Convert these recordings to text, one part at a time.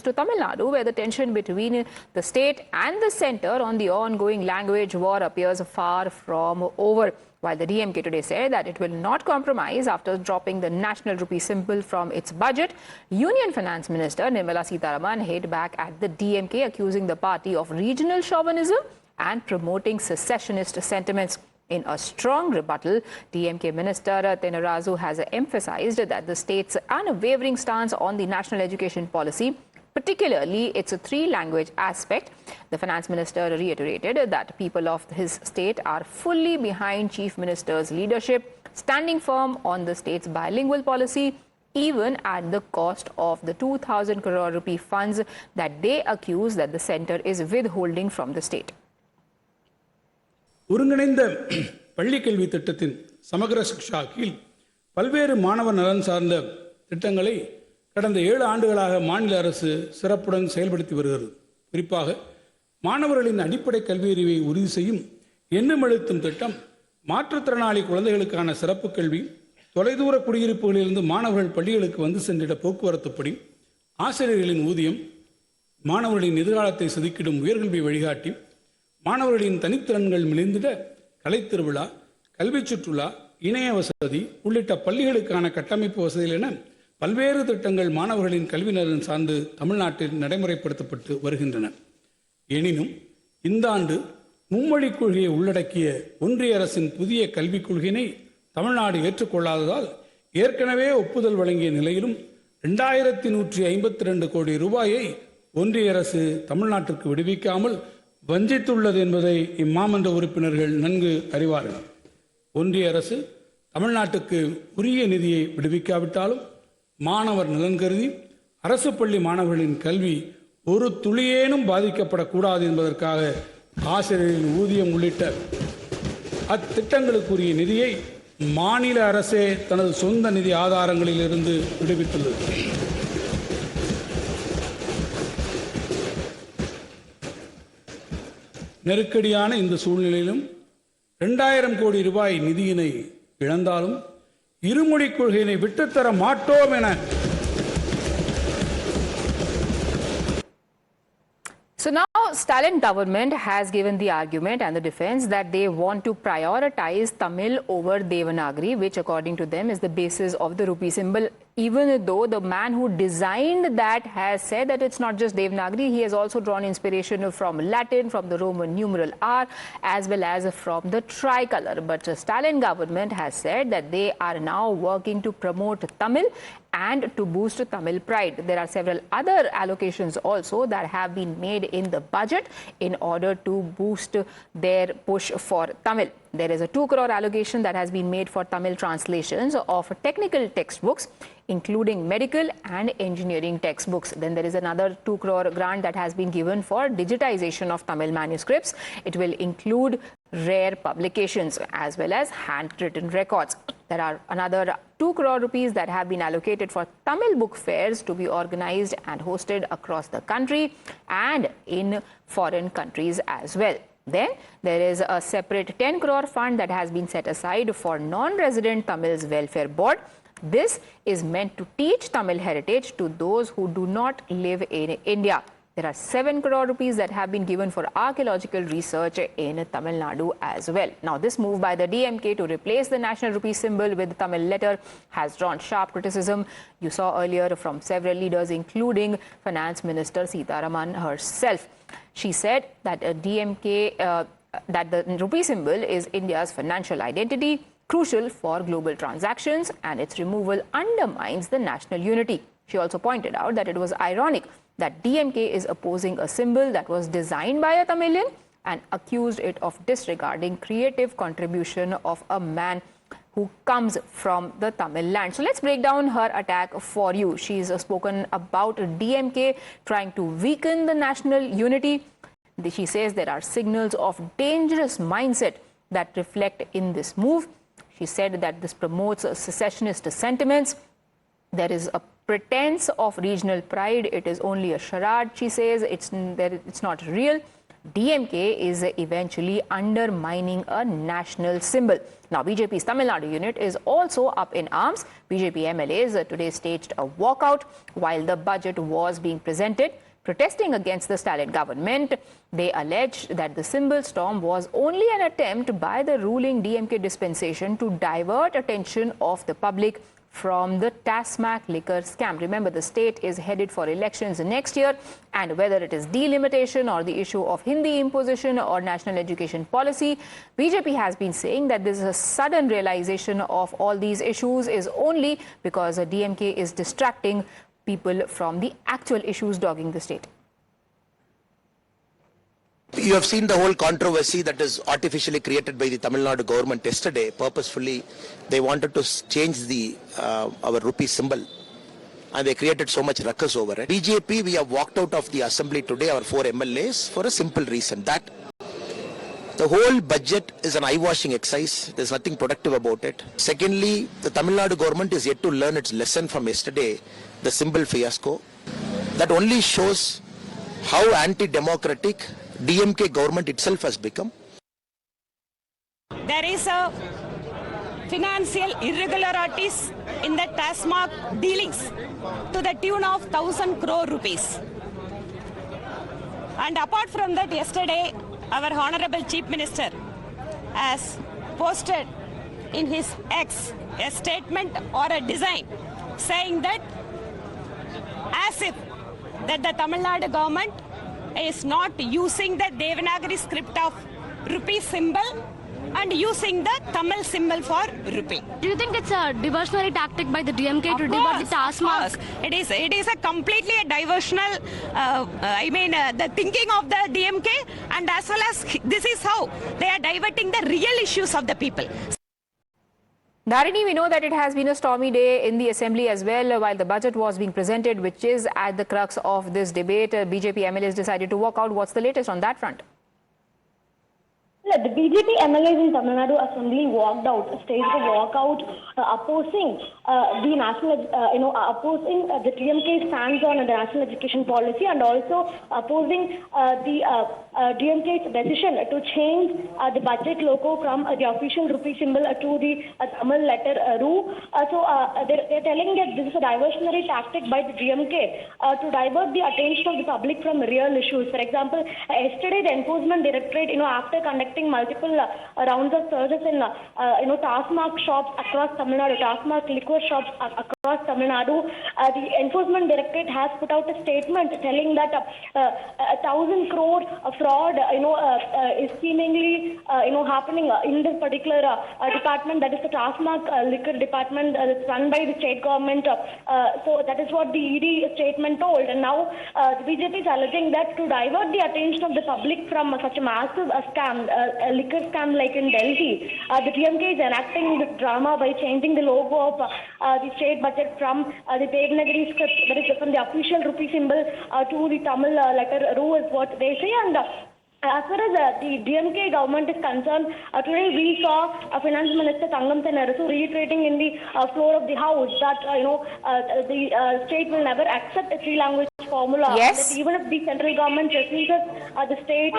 to Tamil Nadu, where the tension between the state and the centre on the ongoing language war appears far from over. While the DMK today said that it will not compromise after dropping the national rupee symbol from its budget, Union Finance Minister Nirmala Sitharaman hit back at the DMK, accusing the party of regional chauvinism and promoting secessionist sentiments. In a strong rebuttal, DMK Minister Thinarazu has emphasized that the state's unwavering stance on the national education policy, particularly its three-language aspect. The finance minister reiterated that people of his state are fully behind Chief Minister's leadership, standing firm on the state's bilingual policy, even at the cost of the 2,000 crore rupee funds that they accuse that the centre is withholding from the state. ஒருங்கிணைந்த பள்ளி கல்வி திட்டத்தின் சமகர சிக்ஷா கீழ் பல்வேறு மாணவர் நலன் சார்ந்த திட்டங்களை கடந்த 7 ஆண்டுகளாக மாநில அரசு சிறப்புடன் செயல்படுத்தி வருகிறது. குறிப்பாக மாணவர்களின் அடிப்படை கல்வியறிவை உறுதி செய்யும் எண்ணுமெழுத்தும் திட்டம், மாற்றுத்திறனாளி குழந்தைகளுக்கான சிறப்பு கல்வி, தொலைதூர குடியிருப்புகளிலிருந்து மாணவர்கள் பள்ளிகளுக்கு வந்து சென்றிட போக்குவரத்துப்படி, ஆசிரியர்களின் ஊதியம், மாணவர்களின் எதிர்காலத்தை செதுக்கிடும் உயர்கல்வி வழிகாட்டி, மாணவர்களின் தனித்திறன்கள் மிளிர்ந்திட கலைத்திருவிழா, கல்வி சுற்றுலா, இணைய வசதி உள்ளிட்ட பள்ளிகளுக்கான கட்டமைப்பு வசதிகள் என பல்வேறு திட்டங்கள் மாணவர்களின் கல்வி நலன் சார்ந்து தமிழ்நாட்டில் நடைமுறைப்படுத்தப்பட்டு வருகின்றன. எனினும் இந்த ஆண்டு மும்மொழி கொள்கையை உள்ளடக்கிய ஒன்றிய அரசின் புதிய கல்விக் கொள்கையினை தமிழ்நாடு ஏற்றுக்கொள்ளாததால் ஏற்கனவே ஒப்புதல் வழங்கிய நிலையிலும் 2152 கோடி ரூபாயை ஒன்றிய அரசு தமிழ்நாட்டிற்கு விடுவிக்காமல் வஞ்சித்துள்ளது என்பதை இம்மாமன்ற உறுப்பினர்கள் நன்கு அறிவார்கள். ஒன்றிய அரசு தமிழ்நாட்டுக்கு உரிய நிதியை விடுவிக்காவிட்டாலும் மாணவர் நலன் கருதி அரசு பள்ளி மாணவர்களின் கல்வி ஒரு துளியேனும் பாதிக்கப்படக்கூடாது என்பதற்காக ஆசிரியர்களின் ஊதியம் உள்ளிட்ட அத்திட்டங்களுக்குரிய நிதியை மாநில அரசே தனது சொந்த நிதி ஆதாரங்களில் இருந்து விடுவித்துள்ளது. நெருக்கடியான இந்த சூழ்நிலையிலும் 2000 கோடி ரூபாய் நிதியினை இழந்தாலும் இருமொழி கொள்கையினை விட்டுத்தர மாட்டோம் என. So now Stalin government has given the argument and the defense that they want to prioritize Tamil over Devanagari, which according to them is the basis of the rupee symbol, even though the man who designed that has said that it's not just Devanagari, he has also drawn inspiration from Latin, from the Roman numeral R, as well as from the tricolor. But the Stalin government has said that they are now working to promote Tamil and to boost Tamil pride. There are several other allocations also that have been made in the budget in order to boost their push for Tamil. There is a 2 crore allocation that has been made for Tamil translations of technical textbooks, including medical and engineering textbooks. Then there is another 2 crore grant that has been given for digitization of Tamil manuscripts. It will include rare publications as well as handwritten records. There are another 2 crore rupees that have been allocated for Tamil book fairs to be organized and hosted across the country and in foreign countries as well. Then there is a separate 10 crore fund that has been set aside for non-resident Tamils Welfare Board. This is meant to teach Tamil heritage to those who do not live in India. There are 7 crore rupees that have been given for archaeological research in Tamil Nadu as well. Now, this move by the DMK to replace the national rupee symbol with the Tamil letter has drawn sharp criticism. You saw earlier from several leaders, including Finance Minister Sitharaman herself. She said that that the rupee symbol is India's financial identity, crucial for global transactions, and its removal undermines the national unity. She also pointed out that it was ironic that DMK is opposing a symbol that was designed by a Tamilian and accused it of disregarding creative contribution of a man who comes from the Tamil land. So let's break down her attack for you. She's spoken about DMK trying to weaken the national unity. She says there are signals of dangerous mindset that reflect in this move. She said that this promotes secessionist sentiments. There is a pretense of regional pride. It is only a charade, she says. It's not real. DMK is eventually undermining a national symbol. Now, BJP's Tamil Nadu unit is also up in arms. BJP MLAs today staged a walkout while the budget was being presented. Protesting against the Stalin government, they alleged that the symbol storm was only an attempt by the ruling DMK dispensation to divert attention of the public from the Tasmac liquor scam. Remember, the state is headed for elections next year, and whether it is delimitation or the issue of Hindi imposition or national education policy, BJP has been saying that this is a sudden realization of all these issues is only because DMK is distracting people from the actual issues dogging the state. You have seen the whole controversy that is artificially created by the Tamil Nadu government yesterday. Purposefully, they wanted to change our rupee symbol, and they created so much ruckus over it. BJP, we have walked out of the assembly today, our 4 MLAs, for a simple reason that the whole budget is an eye-washing exercise. There's nothing productive about it. Secondly, the Tamil Nadu government is yet to learn its lesson from yesterday, the symbol fiasco. That only shows how anti-democratic DMK government itself has become. There is a financial irregularities in the Tasmac dealings to the tune of 1,000 crore rupees. And apart from that, yesterday, our Honorable Chief Minister has posted in his X a statement or a design saying that as if that the Tamil Nadu government is not using the Devanagari script of rupee symbol and using the Tamil symbol for rupee. Do you think it's a diversionary tactic by the DMK to divert the Tasmac? It is a completely a diversional, the thinking of the DMK, and as well as this is how they are diverting the real issues of the people. Dharini, we know that it has been a stormy day in the assembly as well while the budget was being presented, which is at the crux of this debate. BJP MLAs decided to walk out. What's the latest on that front? The BJP MLAs in Tamil Nadu Assembly walked out, staged a walkout opposing the national, opposing the DMK stance on the national education policy, and also opposing the DMK's decision to change the budget logo from the official rupee symbol to the Tamil letter Ru. They're telling that this is a diversionary tactic by the DMK to divert the attention of the public from real issues. For example, yesterday the Enforcement Directorate, after conducting multiple rounds of searches in Tasmac shops across Tamil Nadu, Tasmac liquor shops across Tamil Nadu, the Enforcement Directorate has put out a statement telling that 1,000 crore fraud is seemingly happening in this particular department, that is the Tasmac liquor department that's run by the state government. So that is what the ED statement told, and now the BJP is alleging that to divert the attention of the public from such a massive scam, a liquor scam like in Delhi, the DMK is enacting this drama by changing the logo of the state budget from the Devanagari script, that is from the official rupee symbol to the Tamil letter Ru is what they say. And as far as the DMK government is concerned, today we saw Finance Minister Tangam Narasu reiterating in the floor of the House that the state will never accept a three-language formula. Yes. That even if the central government refuses the state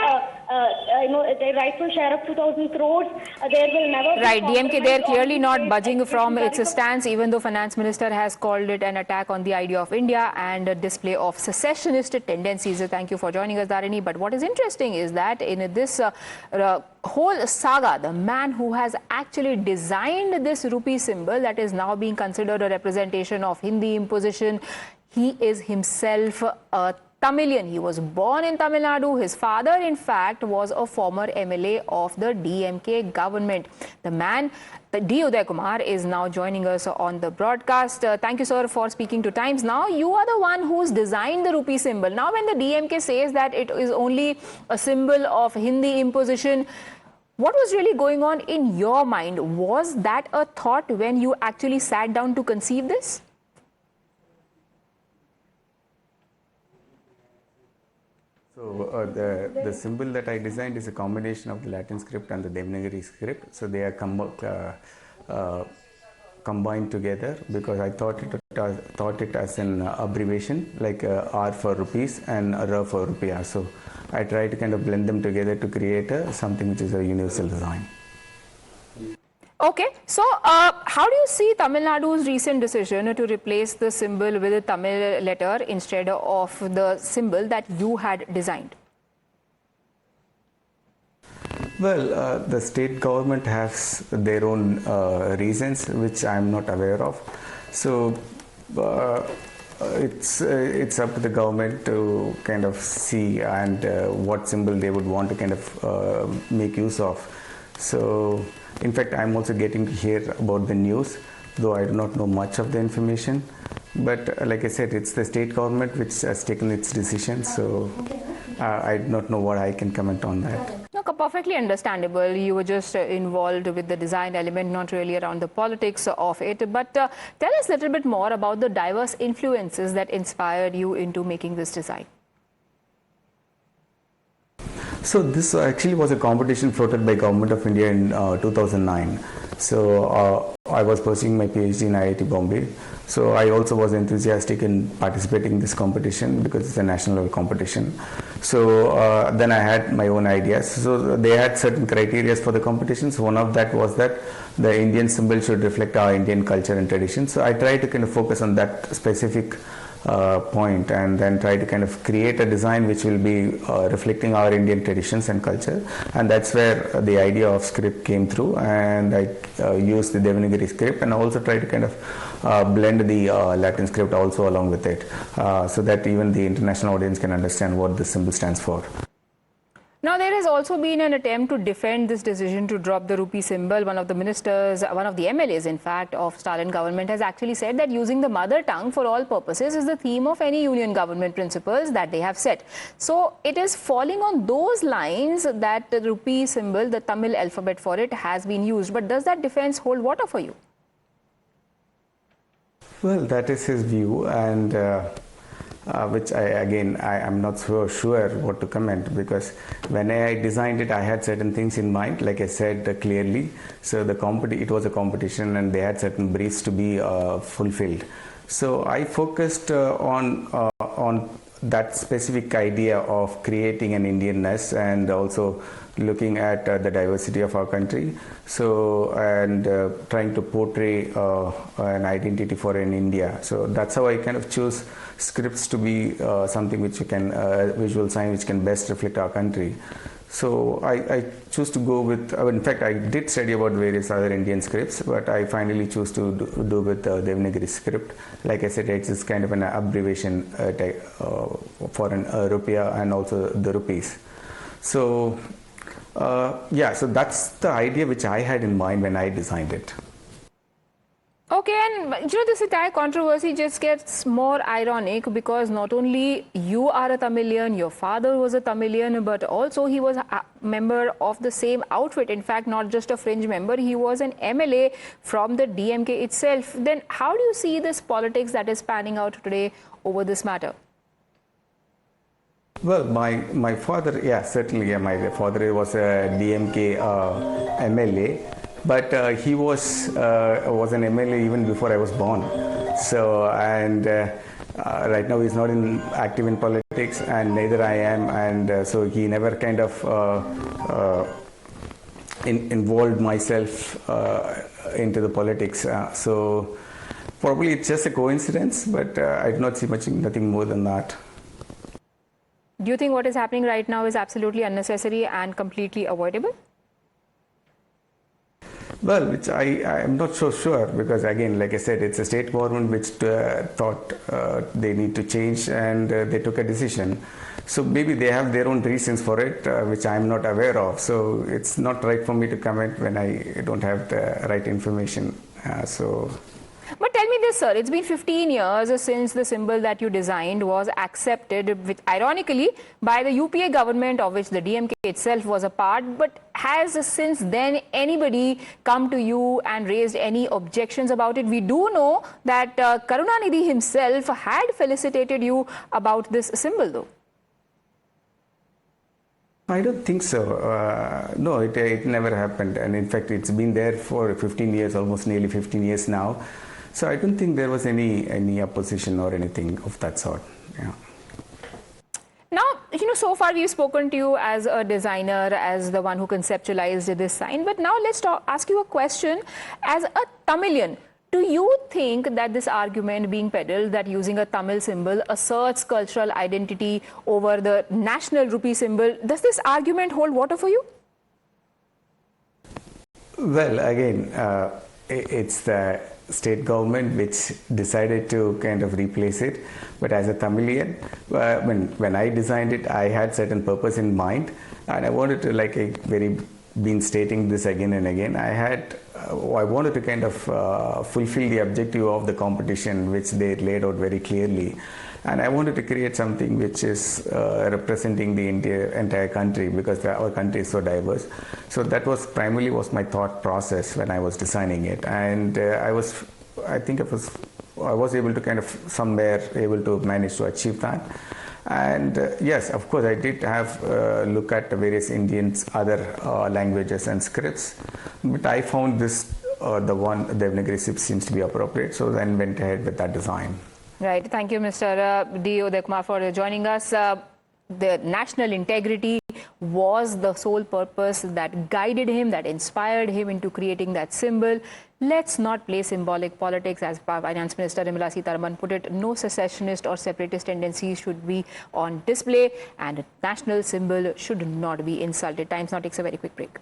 their rightful share of 2,000 crores, there will never be Right, DMK, they're clearly the not state budging from education its stance, even though Finance Minister has called it an attack on the idea of India and a display of secessionist tendencies. Thank you for joining us, Dharini. But what is interesting is that in this whole saga, the man who has actually designed this rupee symbol that is now being considered a representation of Hindi imposition, he is himself a Tamilian. He was born in Tamil Nadu. His father, in fact, was a former MLA of the DMK government. The man, D. Uday Kumar, is now joining us on the broadcast. Thank you, sir, for speaking to Times. Now, you are the one who's designed the rupee symbol. Now, when the DMK says that it is only a symbol of Hindi imposition, what was really going on in your mind? Was that a thought when you actually sat down to conceive this? So the symbol that I designed is a combination of the Latin script and the Devanagari script. So they are combined together because I thought it as an abbreviation, like R for rupees and R for rupiah. So I try to kind of blend them together to create something which is a universal design. Okay, so how do you see Tamil Nadu's recent decision to replace the symbol with a Tamil letter instead of the symbol that you had designed? Well, the state government has their own reasons, which I'm not aware of. So it's up to the government to kind of see and what symbol they would want to kind of make use of. So, in fact, I'm also getting to hear about the news, though I do not know much of the information. But like I said, it's the state government which has taken its decision. So I do not know what I can comment on that. No, perfectly understandable. You were just involved with the design element, not really around the politics of it. But tell us a little bit more about the diverse influences that inspired you into making this design. So this actually was a competition floated by Government of India in 2009. So I was pursuing my PhD in IIT Bombay. So I also was enthusiastic in participating in this competition because it's a national level competition. So then I had my own ideas. So they had certain criteria for the competitions. One of that was that the Indian symbol should reflect our Indian culture and tradition. So I tried to kind of focus on that specific point and then try to kind of create a design which will be reflecting our Indian traditions and culture, and that's where the idea of script came through, and I used the Devanagari script and also try to kind of blend the Latin script also along with it, so that even the international audience can understand what the symbol stands for. Now, there has also been an attempt to defend this decision to drop the rupee symbol. One of the ministers, one of the MLAs, in fact, of Stalin government has actually said that using the mother tongue for all purposes is the theme of any union government principles that they have set. So, it is falling on those lines that the rupee symbol, the Tamil alphabet for it, has been used. But does that defense hold water for you? Well, that is his view, and which I'm not so sure what to comment, because when I designed it, I had certain things in mind, like I said clearly. So it was a competition and they had certain briefs to be fulfilled. So I focused on that specific idea of creating an Indianness and also looking at the diversity of our country. So, and trying to portray an identity for an India. So that's how I kind of choose scripts to be something which you can, visual sign which can best reflect our country. So I choose to go with, in fact I did study about various other Indian scripts, but I finally choose to do with the Devanagari script. Like I said, it's kind of an abbreviation for an rupiah and also the rupees. So yeah, so that's the idea which I had in mind when I designed it. Okay, and you know, this entire controversy just gets more ironic because not only you are a Tamilian, your father was a Tamilian, but also he was a member of the same outfit. In fact, not just a fringe member, he was an MLA from the DMK itself. Then how do you see this politics that is panning out today over this matter? Well, my father, yeah, certainly, yeah, my father was a DMK MLA. But he was an MLA even before I was born. So, and right now he's not active in politics, and neither I am. And so he never kind of involved myself into the politics. So probably it's just a coincidence, but I do not see nothing more than that. Do you think what is happening right now is absolutely unnecessary and completely avoidable? Well, which I am not so sure, because again, like I said, it's a state government which thought they need to change, and they took a decision. So maybe they have their own reasons for it, which I am not aware of. So it's not right for me to comment when I don't have the right information. But tell me this, sir, it's been 15 years since the symbol that you designed was accepted, with, ironically, by the UPA government, of which the DMK itself was a part. But has since then anybody come to you and raised any objections about it? We do know that Karunanidhi himself had felicitated you about this symbol, though. I don't think so. No, it never happened. And in fact, it's been there for 15 years, almost nearly 15 years now. So I don't think there was any opposition or anything of that sort. Yeah. Now, so far we've spoken to you as a designer, as the one who conceptualized this sign. But now let's ask you a question. As a Tamilian, do you think that this argument being peddled that using a Tamil symbol asserts cultural identity over the national rupee symbol, does this argument hold water for you? Well, again, it's the state government which decided to kind of replace it. But as a Tamilian, when I designed it, I had certain purpose in mind, and I wanted to, like I been stating this again and again, I wanted to kind of fulfill the objective of the competition which they laid out very clearly. And I wanted to create something which is representing the entire country, because our country is so diverse. So that was primarily my thought process when I was designing it. And I was able to kind of somewhere able to manage to achieve that. And yes, of course, I did have look at various Indians, other languages and scripts, but I found this the Devanagari script seems to be appropriate. So then went ahead with that design. Right. Thank you, Mr. D. Udayakumar, for joining us. The national integrity was the sole purpose that guided him, that inspired him into creating that symbol. Let's not play symbolic politics. As Finance Minister Nirmala Sitharaman put it, no secessionist or separatist tendencies should be on display, and a national symbol should not be insulted. Times now takes a very quick break.